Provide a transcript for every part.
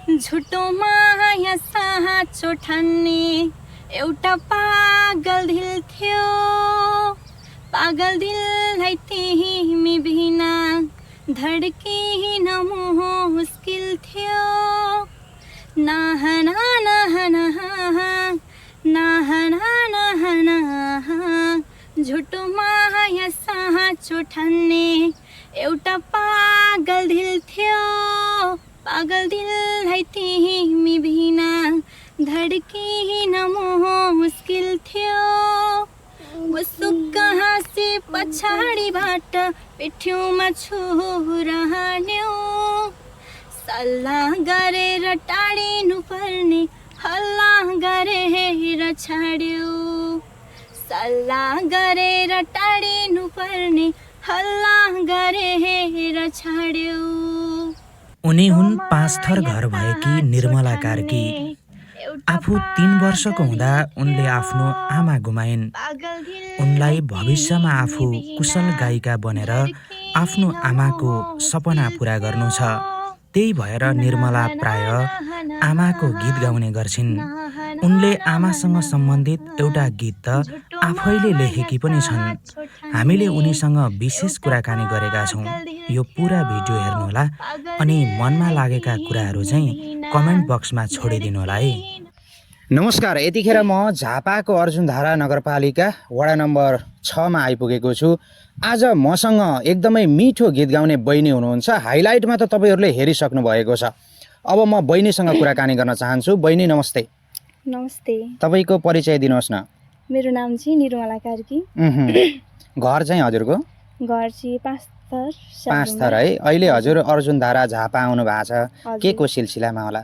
झुटो माया साँचो ठान्ने एउटा पागल दिल थियो। पागल दिललाई तिमी बिना धड्किन मुस्किल थियो। नाहना नाहना नाहना नाहना झुटो माया साँचो ठान्ने एउटा पागल दिल थियो। पागल दिललाई तिमी बिना धड्किन मुस्किल थियो। मुसुक्क हाँसे पछाडिबाट पिठ्यौमा छुरहान्यौ। सल्लाह गरेर टाढिनु पर्ने हल्ला गरेर छाड्यौ। सल्लाह गरेर टाढिनु पर्ने हल्ला गरेर छाड्यौ। उनी हुन् 5 थर घर भएकी निर्मला कार्की। आफू 3 वर्षको हुँदा उनले आफ्नो आमा गुमाइन्। उनलाई भविष्यमा आफू कुशल गायिका बनेर आफ्नो आमाको सपना पुरा गर्नु छ। त्यही भएर निर्मला प्राय आमाको गीत गाउने गर्छिन्। उनले आमासँग सम्बन्धित एउटा गीत त आफैले लेखेकी पनि छन्। हामीले उनीसँग विशेष कुराकानी गरेका छौँ। यो पुरा भिडियो हेर्नुहोला अनि मनमा लागेका कुराहरू चाहिँ कमेन्ट बक्समा छोडिदिनु होला है। नमस्कार, यतिखेर म झापाको अर्जुनधारा नगरपालिका वडा नम्बर 6 मा आइपुगेको छु। आज मसँग एकदमै मिठो गीत गाउने बहिनी हुनुहुन्छ। हाइलाइटमा त तपाईँहरूले हेरिसक्नु भएको छ। अब म बहिनीसँग कुराकानी गर्न चाहन्छु। बहिनी नमस्ते। नमस्ते। तपाईँको परिचय दिनुहोस् न। मेरो नाम चाहिँ निर्मला कार्की। घर चाहिँ हजुरको? घर चाहिँ 5 थर है। अहिले हजुर अर्जुनधारा झापा आउनु भएको छ, के को सिलसिलामा होला?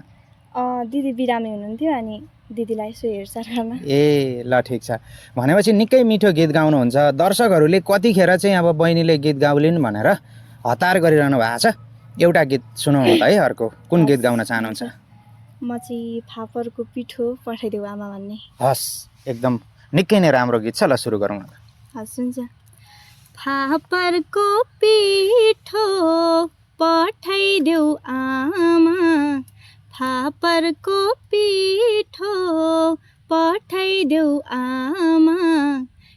दिदी बिरामी हुनुहुन्थ्यो अनि दिदीलाई यसो हेरचाह गर्न। ए ल ठिक छ। भनेपछि निकै मिठो गीत गाउनुहुन्छ। दर्शकहरूले कतिखेर चाहिँ अब बहिनीले गीत गाउलिन् भनेर हतार गरिरहनु भएको छ। एउटा गीत सुनाउनु त है। अर्को कुन गीत गाउन चाहनुहुन्छ? म चाहिँ फापरको पिठो पठाइदेऊ आमा भन्ने। हस्, एकदम निकै नै राम्रो गीत छ। ल सुरु गरौँ न। हस् हुन्छ। फापरको पिठो पठाइदेऊ आमा, फापरको पिठो पठाइदेऊ आमा,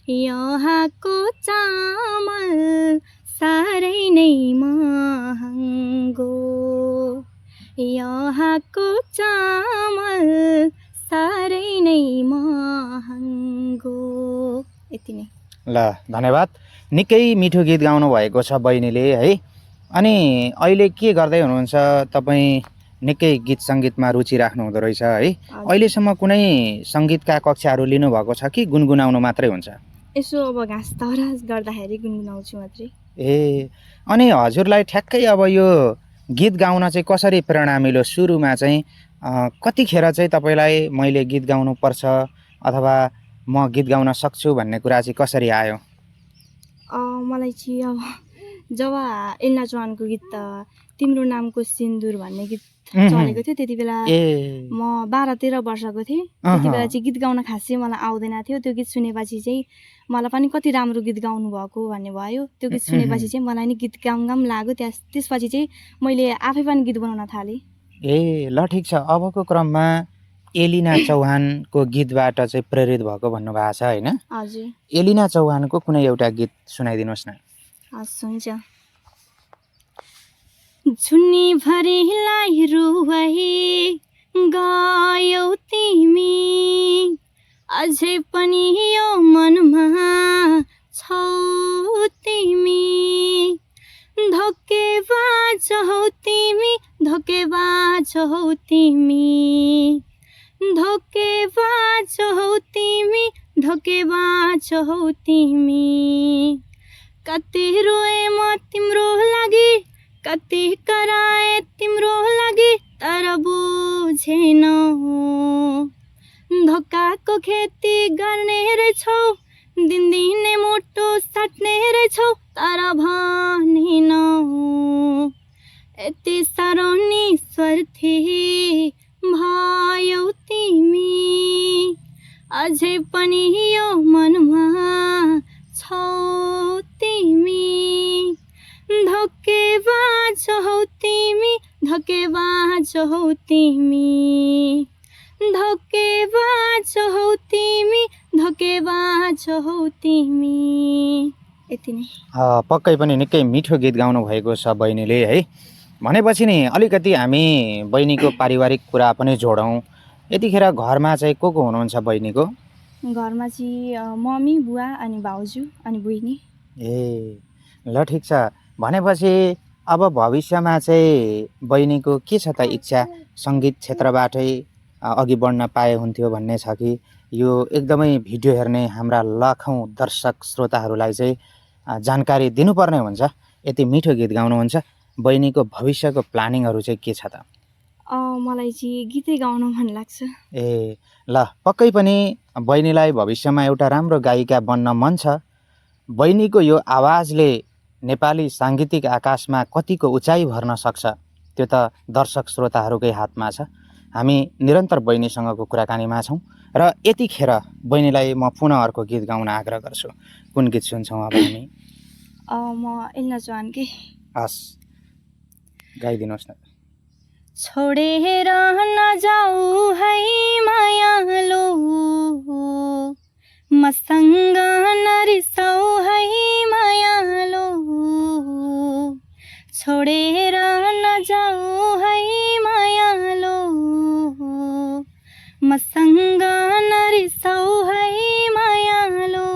यहाँको चामल साह्रै नै महँगो, यहाँको चामल साह्रै नै महँगो। यति नै। ल धन्यवाद। निकै मिठो गीत गाउनु भएको छ बहिनीले है। अनि अहिले के गर्दै हुनुहुन्छ तपाईँ? निकै गीत सङ्गीतमा रुचि राख्नु हुँदो रहेछ है। अहिलेसम्म कुनै सङ्गीतका कक्षाहरू लिनुभएको छ कि गुनगुनाउनु मात्रै हुन्छ? यसो अब घाँस तरास गर्दाखेरि गुनगुनाउँछु मात्रै। ए, अनि हजुरलाई ठ्याक्कै अब यो गीत गाउन चाहिँ कसरी प्रेरणा मिल्यो? सुरुमा चाहिँ कतिखेर चाहिँ तपाईँलाई मैले गीत गाउनुपर्छ अथवा म गीत गाउन सक्छु भन्ने कुरा चाहिँ कसरी आयो? मलाई चाहिँ अब जब एल्ना चौहानको गीत तिम्रो नामको सिन्दुर भन्ने गीत चलेको थियो, त्यति बेला म 12-13 वर्षको थिएँ। त्यति बेला चाहिँ गीत गाउन खासै मलाई आउँदैन थियो। त्यो गीत सुनेपछि चाहिँ मलाई पनि कति राम्रो गीत गाउनु भएको भन्ने भयो। त्यो गीत सुनेपछि चाहिँ मलाई नि गीत गाउँ लाग्यो। त्यसपछि चाहिँ मैले आफै पनि गीत बनाउन थालेँ। ए ल ठिक छ। अबको क्रममा एलिना चौहानको गीतबाट चाहिँ प्रेरित भएको भन्नुभएको छ होइन? हजुर। एलिना चौहानको कुनै एउटा गीत सुनाइदिनुहोस् न। हस् हुन्छ। झुन्नी भरिलाई रुवाई गयौ तिमी, अझै पनि यो मनमा छौ तिमी, धोकेबाज हौ तिमी, धोकेबाज हौ तिमी, धोकेबाज हौ तिमी, धोकेबाज हौ तिमी। कति रोए म तिम्रो लागि, कति कराए तिम्रो लागि, तर बुझेनौ। धोकाको खेती गर्ने रहेछौ, दिनदिनै मोटो साट्ने रहेछौ, तर भनेनौ। यति साह्रो निस्वार्थी भयौ तिमी, अझै पनि यो मनमा छौ तिमी, धोकेबाज हौ तिमी, धोकेबाज हौ तिमी धोकेबाज हौ तिमी धोकेबाज हौ तिमी। यति नै। पक्कै पनि निकै मिठो गीत गाउनु भएको छ बहिनीले है। भनेपछि नि अलिकति हामी बहिनीको पारिवारिक कुरा पनि जोडौँ। यतिखेर घरमा चाहिँ को हुनुहुन्छ बहिनीको? घरमा चाहिँ मम्मी बुवा अनि भाउजू अनि बहिनी। ए ल ठिक छ। भनेपछि अब भविष्यमा चाहिँ बहिनीको के छ त इच्छा? सङ्गीत क्षेत्रबाटै अघि बढ्न पाए हुन्थ्यो भन्ने छ कि यो एकदमै भिडियो हेर्ने हाम्रा लाखौँ दर्शक श्रोताहरूलाई चाहिँ जानकारी दिनुपर्ने हुन्छ? यति मिठो गीत गाउनुहुन्छ, बहिनीको भविष्यको प्लानिङहरू चाहिँ के छ त? मलाई चाहिँ गीतै गाउन मन लाग्छ। ए ल पक्कै पनि बहिनीलाई भविष्यमा एउटा राम्रो गायिका बन्न मन छ। बहिनीको यो आवाजले नेपाली साङ्गीतिक आकाशमा कतिको उचाइ भर्न सक्छ त्यो त दर्शक श्रोताहरूकै हातमा छ। हामी निरन्तर बहिनीसँगको कुराकानीमा छौँ र यतिखेर बहिनीलाई म पुनः अर्को गीत गाउन आग्रह गर्छु। कुन गीत सुन्छौँ अब हामी? म एल्ना चौहानकै। हस् गाइदिनुहोस् न। छोडेर नजाऊ है मायालो मसँग नरिसाऊ है मायालो छोडेर नजाऊ है मायालो मसँग नरिसाऊ है मायालो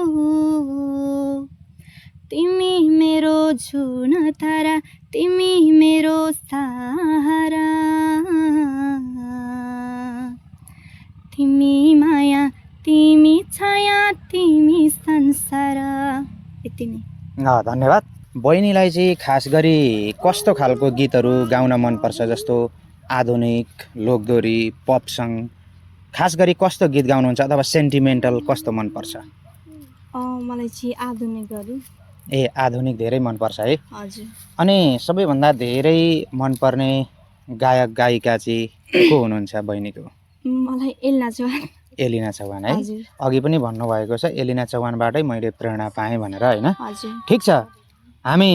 तिमी मेरो जुन तारा तिमी मेरो सहारा तिमी माया तिमी छाया तिमी संसार। यति नै। धन्यवाद। बहिनीलाई चाहिँ खास गरी कस्तो खालको गीतहरू गाउन मनपर्छ? जस्तो आधुनिक, लोकदोरी, पप सङ, खास गरी कस्तो गीत गाउनुहुन्छ अथवा सेन्टिमेन्टल कस्तो मनपर्छ? मलाई चाहिँ आधुनिकहरू। ए आधुनिक धेरै मनपर्छ है? हजुर। अनि सबैभन्दा धेरै मनपर्ने गायक गायिका चाहिँ को हुनुहुन्छ बहिनीको? मलाई एल्ना चौहान। एलिना चौहान है? हजुर। अघि पनि भन्नुभएको छ एलिना चौहानबाटै मैले प्रेरणा पाएँ भनेर होइन? हजुर। ठिक छ, हामी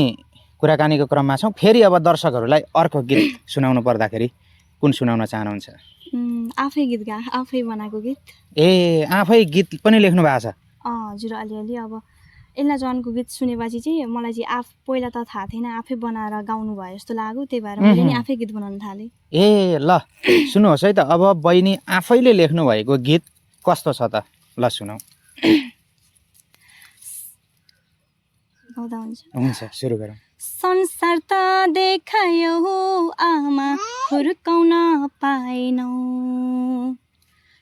कुराकानीको क्रममा छौँ। फेरि अब दर्शकहरूलाई अर्को गीत सुनाउनु पर्दाखेरि कुन सुनाउन चाहनुहुन्छ? आफै गीत आफै बनाएको गीत। ए आफै गीत पनि लेख्नु भएको छ? हजुर अलिअलि। अब एल्ना चौहानको गीत सुनेपछि चाहिँ मलाई चाहिँ पहिला त थाहा थिएन, आफै बनाएर गाउनु भयो जस्तो लाग्यो, त्यही भएर मैले नि आफै गीत बनाउन थालेँ। ए ल सुन्नुहोस् है त, अब बहिनी आफैले लेख्नु भएको गीत कस्तो छ त? ल सुनाऊ। हुन्छ सुरु गरौँ। संसार त देखायो आमा हुर्काउन पाएनौ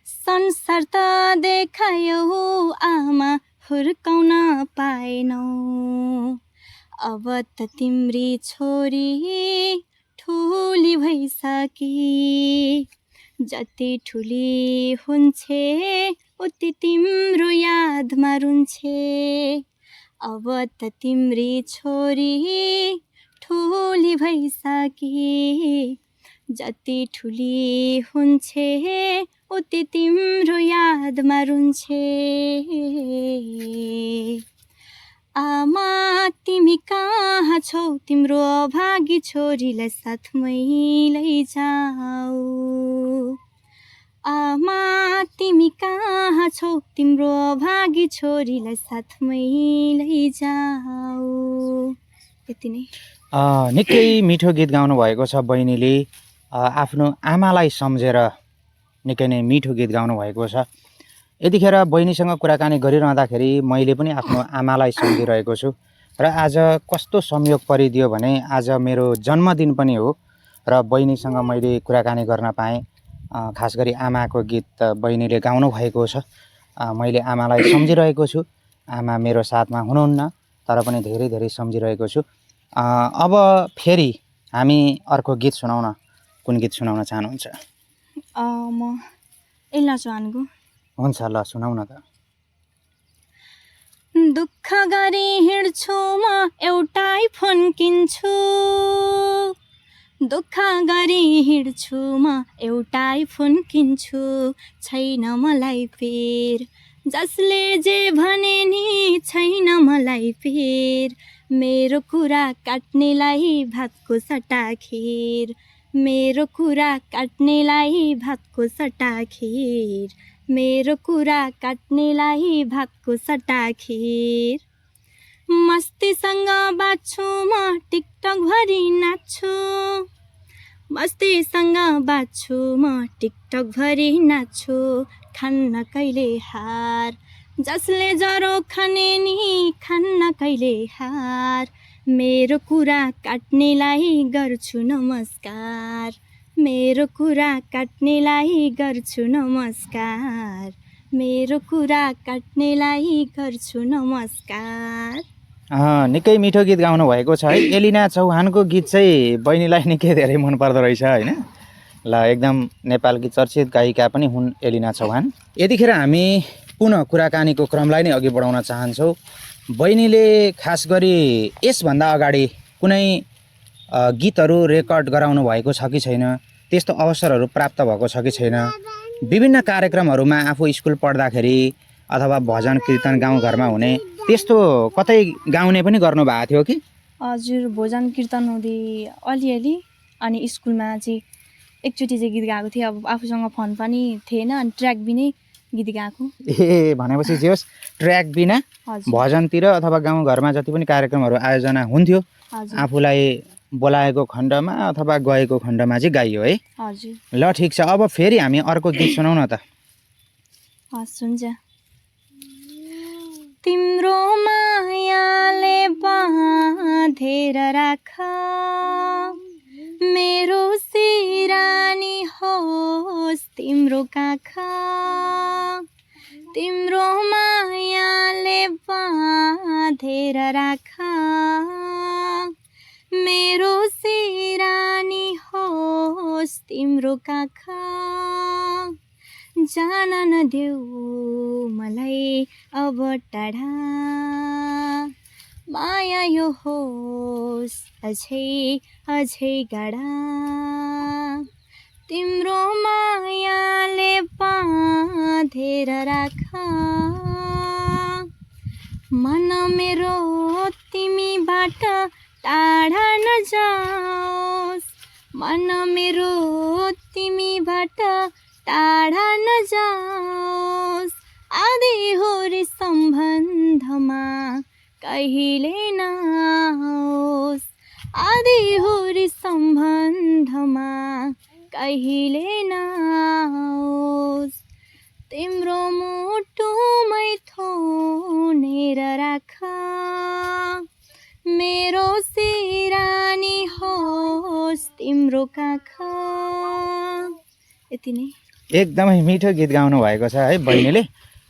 संसार त देखायो आमा हुर्काउन पाएनौ अब त तिम्री छोरी ठुली भइसकी जति ठुली हुन्छे उति तिम्रो यादमा रुन्छे अब त तिम्री छोरी ठुली भइसकी जति ठुली हुन्छे उति तिम्रो यादमा रुन्छे आमा तिमी कहाँ छौ तिम्रो अभागी छोरीलाई साथमै लैजाऊ आमा तिमी कहाँ छौ तिम्रो अभागी छोरीलाई साथमै लैजाऊ। यति नै। निकै मिठो गीत गाउनु भएको छ बहिनीले। आफ्नो आमालाई सम्झेर निकै नै मिठो गीत गाउनु भएको छ। यतिखेर बहिनीसँग कुराकानी गरिरहँदाखेरि मैले पनि आफ्नो आमालाई सम्झिरहेको छु र आज कस्तो संयोग परिदियो भने आज मेरो जन्मदिन पनि हो र बहिनीसँग मैले कुराकानी गर्न पाएँ। खास गरी आमाको गीत बहिनीले गाउनु भएको छ। मैले आमालाई सम्झिरहेको छु। आमा मेरो साथमा हुनुहुन्न तर पनि धेरै धेरै सम्झिरहेको छु। अब फेरि हामी अर्को गीत सुनाउन, कुन गीत सुनाउन चाहनुहुन्छ? म एल्ना चौहानको। हुन्छ ल सुनाउन त। दुःख गरी हिँड्छु म एउटै फोन किन्छु दुःख गरी हिँड्छु म एउटै फोन किन्छु छैन मलाई फेर जसले जे भने नि छैन मलाई फेर मेरो कुरा काट्नेलाई भातको सट्टा खिर मेरो कुरा काट्नेलाई भातको सट्टा खिर मेरो कुरा काट्नेलाई भातको सट्टा खिर मस्तीसँग बाँच्छु म टिकटक भरि नाच्छु मस्तीसँग बाँच्छु म टिकटक भरि नाच्छु खान्न कहिले हार जसले जरो खाने नि खान्न कहिले हार मेरो कुरा काट्नेलाई गर्छु नमस्कार मेरो कुरा काट्नेलाई गर्छु नमस्कार मेरो कुरा काट्नेलाई गर्छु नमस्कार। निकै मिठो गीत गाउनु भएको छ है। एलिना चौहानको गीत चाहिँ बहिनीलाई निकै धेरै मन पर्दो रहेछ होइन। ल एकदम नेपालकी चर्चित गायिका पनि हुन् एलिना चौहान। यतिखेर हामी पुनः कुराकानीको क्रमलाई नै अघि बढाउन चाहन्छौँ। बहिनीले खास गरी यसभन्दा अगाडि कुनै गीतहरू रेकर्ड गराउनु भएको छ कि छैन, त्यस्तो अवसरहरू प्राप्त भएको छ कि छैन? विभिन्न कार्यक्रमहरूमा आफू स्कुल पढ्दाखेरि अथवा भजन कीर्तन गाउँघरमा हुने त्यस्तो कतै गाउने पनि गर्नुभएको थियो कि? हजुर, भजन कीर्तन हुँदै अलिअलि अनि स्कुलमा चाहिँ एकचोटि चाहिँ गीत गाएको थिएँ। अब आफूसँग फोन पनि थिएन अनि ट्र्याक बिनै गीत गाएको। भनेपछि जे होस् ट्र्याक बिना भजनतिर अथवा गाउँघरमा जति पनि कार्यक्रमहरू आयोजना हुन्थ्यो आफूलाई बोलाएको खण्डमा अथवा गएको खण्डमा चाहिँ गाइयो है। हजुर। ल ठिक छ, अब फेरि हामी अर्को गीत सुनाउन त। हस् हुन्छ। तिम्रो मायाले बाँधेर राख मेरो सिरानी होस् तिम्रो काख तिम्रो मायाले बाँधेर राख मेरो सिरानी होस् तिम्रो काख जान नदेऊ मलाई अब टाढा माया यो होस् अझै अझै गाढा तिम्रो मायाले बाँधेर राख मन मेरो तिमीबाट टाढा नजाओस् मन मेरो तिमीबाट टाढा नजाओस् आधी होरी सम्बन्धमा कहिले नआओस् आधी होरी सम्बन्धमा कहिले नआओस् तिम्रो मुटुमै थोनेर राख मेरो सिरानी होस् तिम्रो काख। यति नै। एकदमै मिठो गीत गाउनु भएको छ है बहिनीले।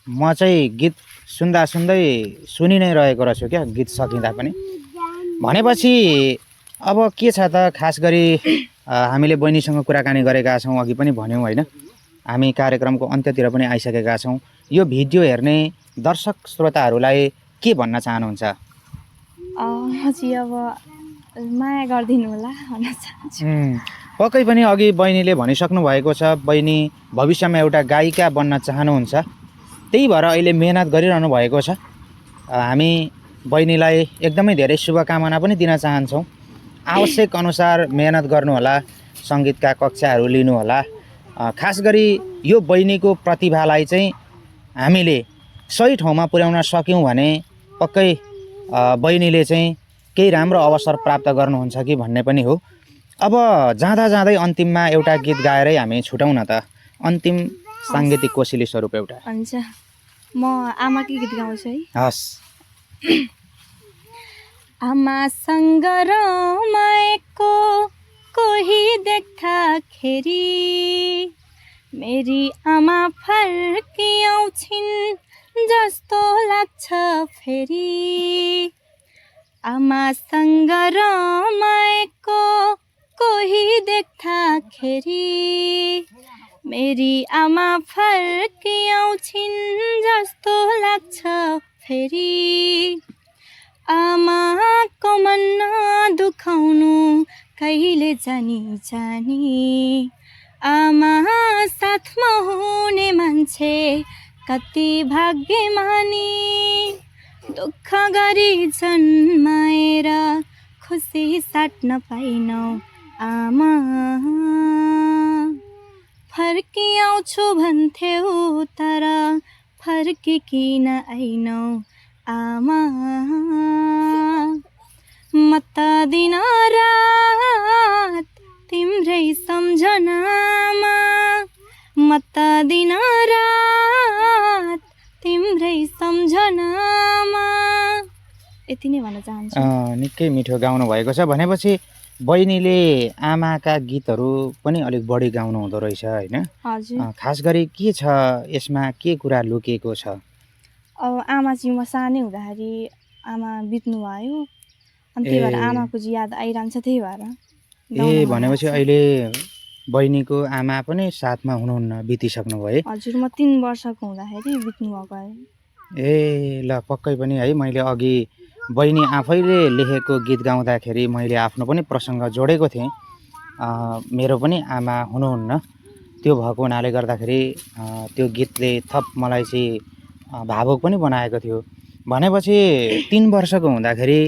म चाहिँ गीत सुन्दा सुन्दै सुनि नै रहेको रहेछु क्या, गीत सकिँदा पनि। भनेपछि अब के छ त, खास गरी हामीले बहिनीसँग कुराकानी गरेका छौँ, अघि पनि भन्यौँ होइन, हामी कार्यक्रमको अन्त्यतिर पनि आइसकेका छौँ। यो भिडियो हेर्ने दर्शक श्रोताहरूलाई के भन्न चाहनुहुन्छ? हजुर, अब माया गरिदिनु होला भन्न चाहन्छु। पक्कै पनि अघि बहिनीले भनिसक्नु भएको छ, बहिनी भविष्यमा एउटा गायिका बन्न चाहनुहुन्छ, त्यही भएर अहिले मेहनत गरिरहनु भएको छ। हामी बहिनीलाई एकदमै धेरै शुभकामना पनि दिन चाहन्छौँ। आवश्यक अनुसार मेहनत गर्नुहोला, सङ्गीतका कक्षाहरू लिनुहोला। खास गरी यो बहिनीको प्रतिभालाई चाहिँ हामीले सही ठाउँमा पुर्याउन सक्यौँ भने पक्कै बहिनीले चाहिँ केही राम्रो अवसर प्राप्त गर्नुहुन्छ कि भन्ने पनि हो। अब जाँदा जाँदै अन्तिममा एउटा गीत गाएरै हामी छुटौँ न त, अन्तिम साङ्गीतिक कोसेली स्वरूप एउटा। हुन्छ, म आमाकै गीत गाउँछु है। हस्। आमासँग रमाएको कोही देख्दाखेरि मेरी आमा फर्किआउँछिन् जस्तो लाग्छ फेरि आमासँग रमाएको कोही देख्दाखेरि मेरी आमा फर्किआउँछिन् जस्तो लाग्छ फेरि आमाको मन दुखाउनु कहिले जानी जानी आमा साथमा हुने मान्छे कति भाग्यमानी दुःख गरी जन्माएर खुसी साट्न पाइनौ आमा फर्की आउँछु भन्थ्यौ तर फर्की किन आइनौ आमा म त दिन रात तिम्रै सम्झनामा म त दिन रात तिम्रै सम्झनामा यति नै भन्न चाहन्छु। निकै मिठो गाउनु भएको छ। भनेपछि बहिनीले आमाका गीतहरू पनि अलिक बढी गाउनु हुँदो रहेछ होइन? हजुर। खास गरी के छ यसमा, के कुरा लुकेको छ? अब आमा चाहिँ म सानै हुँदाखेरि आमा बित्नु भयो अनि त्यही भएर आमाको चाहिँ याद आइरहन्छ, त्यही भएर भनेपछि अहिले बहिनीको आमा पनि साथमा हुनुहुन्न, बितिसक्नु भयो? हजुर, म 3 वर्षको हुँदाखेरि बित्नु भएको है। ल पक्कै पनि है, मैले अघि बहिनी आफैले लेखेको गीत गाउँदाखेरि मैले आफ्नो पनि प्रसङ्ग जोडेको थिएँ। मेरो पनि आमा हुनुहुन्न, त्यो भएको हुनाले गर्दाखेरि त्यो गीतले थप मलाई चाहिँ भावुक पनि बनाएको थियो। भनेपछि 3 वर्षको हुँदाखेरि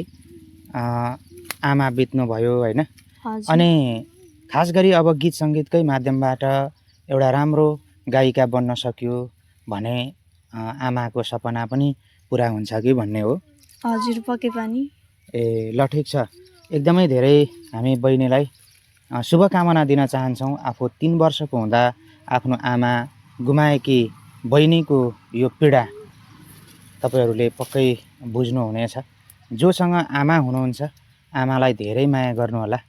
आमा बित्नुभयो होइन? अनि खास गरी अब गीत सङ्गीतकै माध्यमबाट एउटा राम्रो गायिका बन्न सक्यो भने आमाको सपना पनि पुरा हुन्छ कि भन्ने हो? हजुर, पक्कै पनि। ल ठिक छ। एकदमै धेरै हामी बहिनीलाई शुभकामना दिन चाहन्छौँ। आफू 3 वर्षको हुँदा आफ्नो आमा गुमाएकी बहिनीको यो पीडा तपाईँहरूले पक्कै बुझ्नुहुनेछ। जोसँग आमा हुनुहुन्छ आमालाई धेरै माया गर्नुहोला,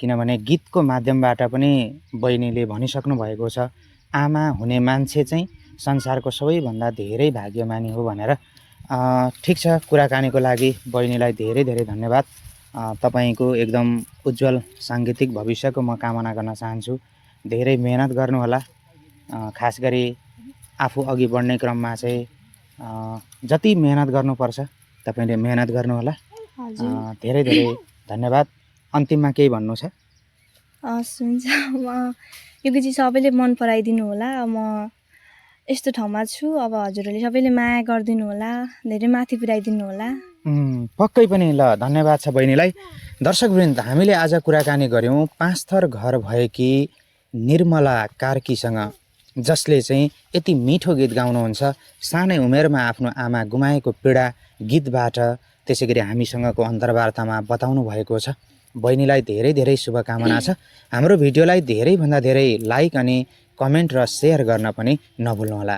किनभने गीतको माध्यमबाट पनि बहिनीले भनिसक्नु भएको छ आमा हुने मान्छे चाहिँ संसारको सबैभन्दा धेरै भाग्यमानी हो भनेर। ठिक छ, कुराकानीको लागि बहिनीलाई धेरै धेरै धन्यवाद। तपाईँको एकदम उज्जवल साङ्गीतिक भविष्यको म कामना गर्न चाहन्छु। धेरै मेहनत गर्नुहोला, खास गरी आफू अघि बढ्ने क्रममा चाहिँ जति मेहनत गर्नुपर्छ तपाईँले मेहनत गर्नुहोला। धेरै धेरै धन्यवाद। अन्तिममा केही भन्नु छ? हस्, हुन्छ। यो गीत चाहिँ सबैले मन पराइदिनु होला। म यस्तो ठाउँमा छु, अब हजुरहरूले सबैले माया गरिदिनु होला, धेरै माथि पुर्याइदिनु होला। पक्कै पनि। ल धन्यवाद छ बहिनीलाई। दर्शकवृन्द, हामीले आज कुराकानी गऱ्यौँ 5 थर घर भएकी निर्मला कार्कीसँग, जसले चाहिँ यति मिठो गीत गाउनुहुन्छ। सानै उमेरमा आफ्नो आमा गुमाएको पीडा गीतबाट त्यसै गरी हामीसँगको अन्तर्वार्तामा बताउनु भएको छ। बहिनीलाई धेरै धेरै शुभकामना छ। हाम्रो भिडियोलाई धेरैभन्दा धेरै लाइक अनि कमेन्ट र सेयर गर्न पनि नभुल्नुहोला।